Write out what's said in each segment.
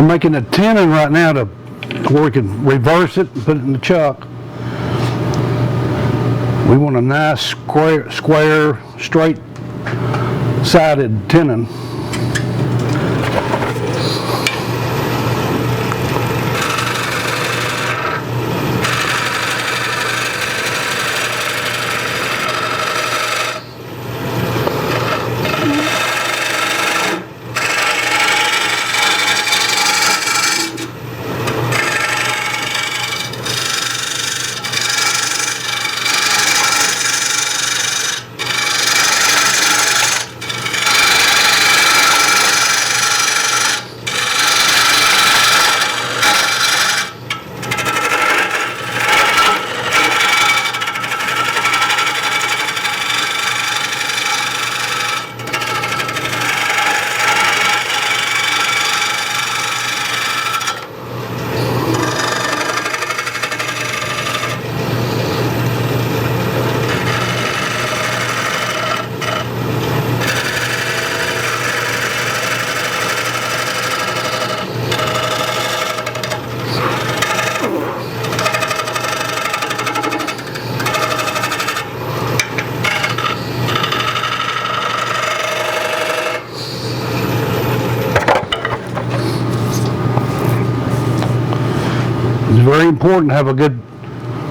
We're making a tenon right now to where we can reverse it and put it in the chuck. We want a nice square, straight-sided tenon. It's very important to have a good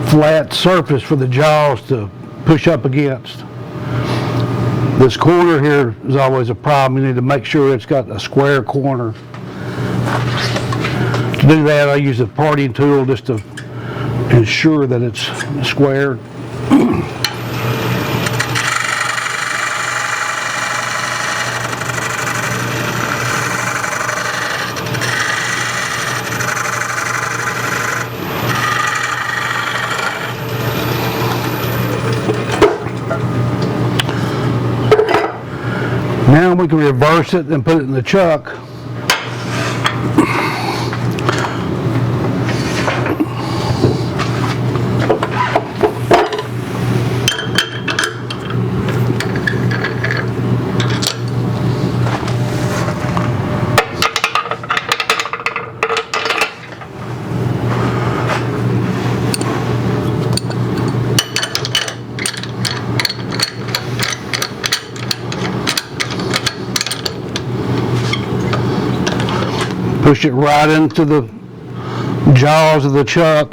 flat surface for the jaws to push up against. This corner here is always a problem. You need to make sure it's got a square corner. To do that, I use a parting tool just to ensure that it's square. Now we can reverse it and put it in the chuck. Push it right into the jaws of the chuck.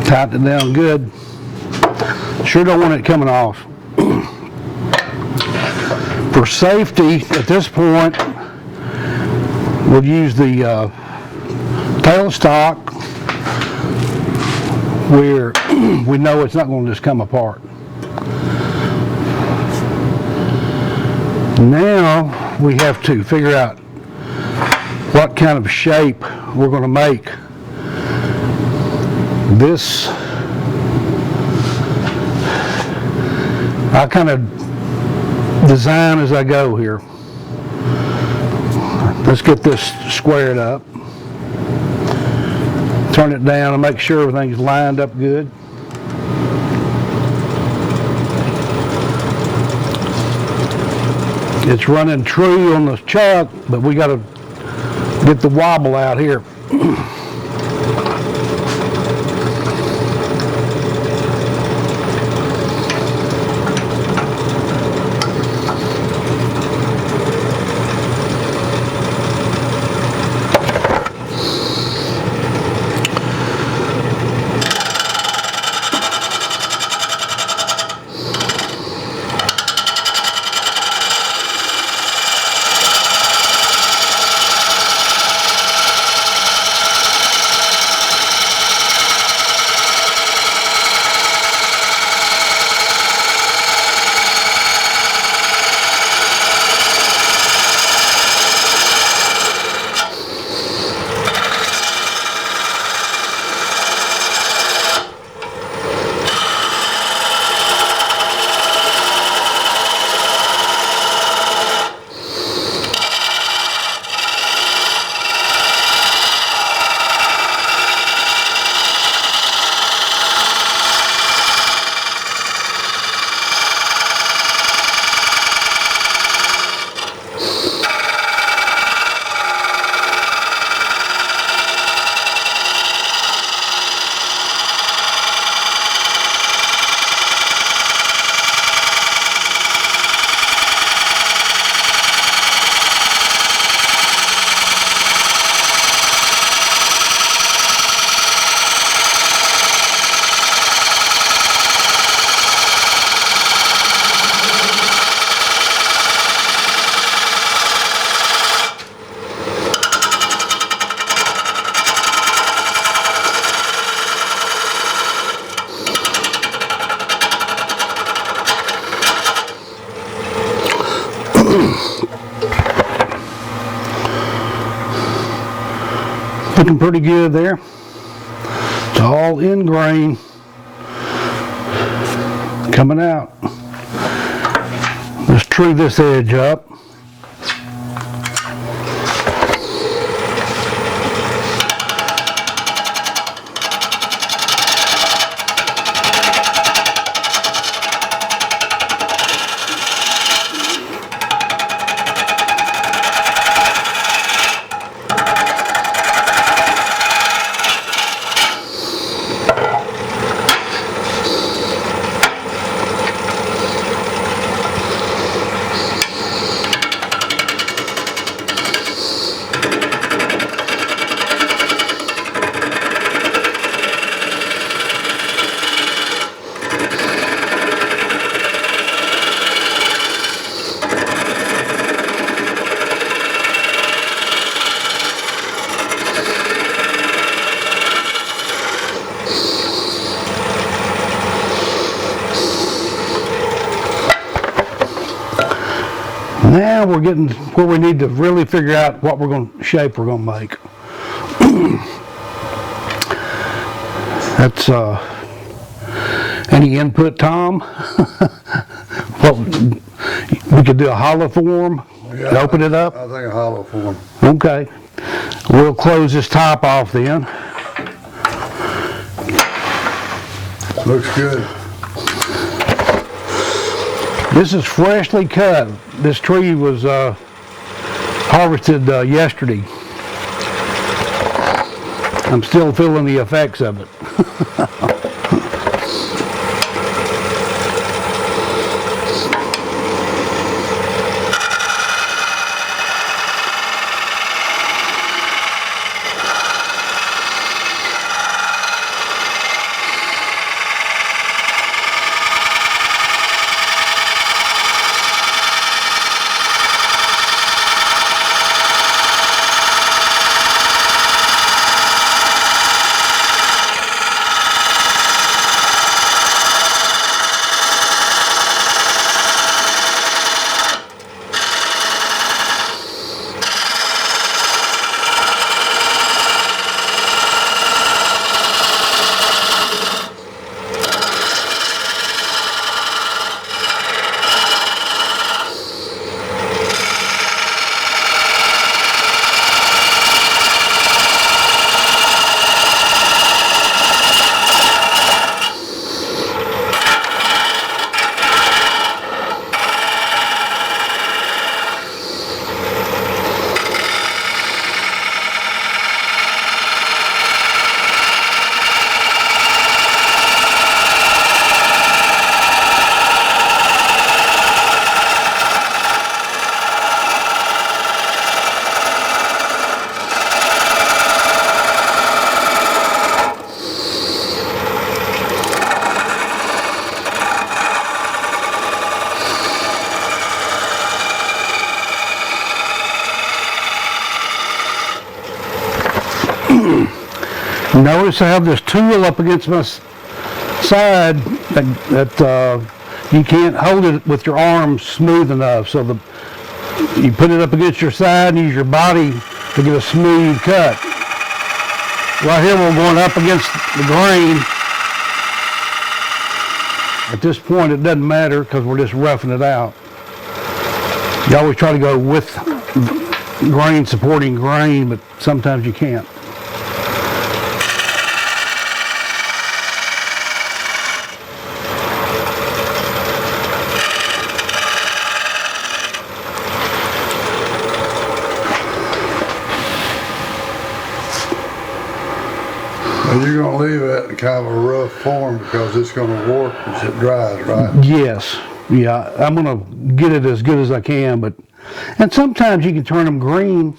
Tighten it down good. Sure don't want it coming off. For safety, at this point, we'll use the tailstock where we know it's not going to just come apart. Now we have to figure out what kind of shape we're going to make this. I kind of design as I go here. Let's get this squared up. Turn it down and make sure everything's lined up good. It's running true on the chuck, but we got to get the wobble out here. Looking pretty good there. It's all in grain coming out. Let's true this edge up. Now we're getting where we need to really figure out what shape we're going to make. That's any input, Tom? Well, we could do a hollow form and open it up. I think a hollow form. Okay, we'll close this top off then. Looks good. This is freshly cut. This tree was harvested yesterday. I'm still feeling the effects of it. Notice I have this tool up against my side that you can't hold it with your arms smooth enough. So you put it up against your side and use your body to get a smooth cut. Right here we're going up against the grain. At this point it doesn't matter because we're just roughing it out. You always try to go with grain supporting grain, but sometimes you can't. You're going to leave it in kind of a rough form because it's going to warp as it dries, right? Yes. Yeah, I'm going to get it as good as I can, and sometimes you can turn them green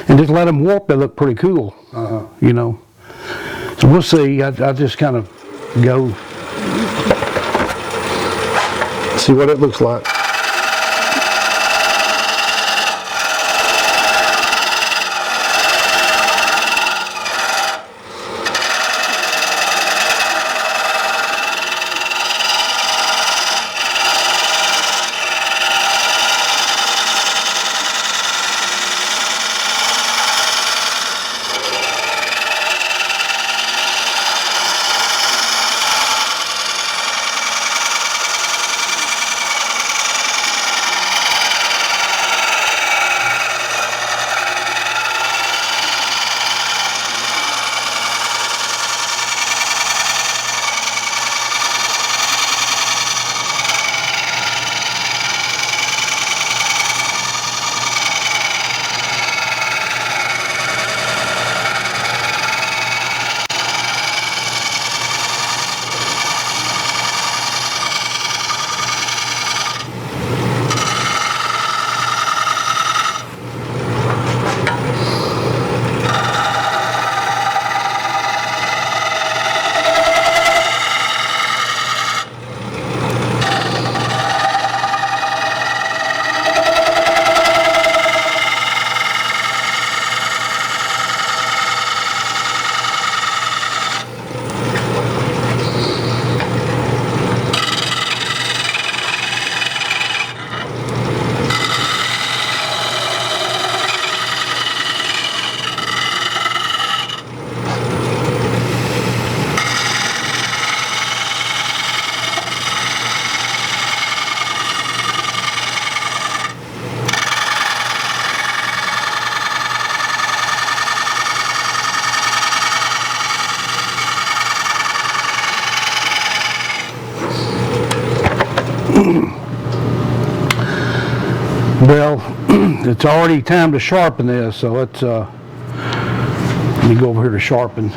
and just let them warp. They look pretty cool, you know. So we'll see. I just kind of go see what it looks like. Well, it's already time to sharpen this, so let's, let me go over here to sharpen.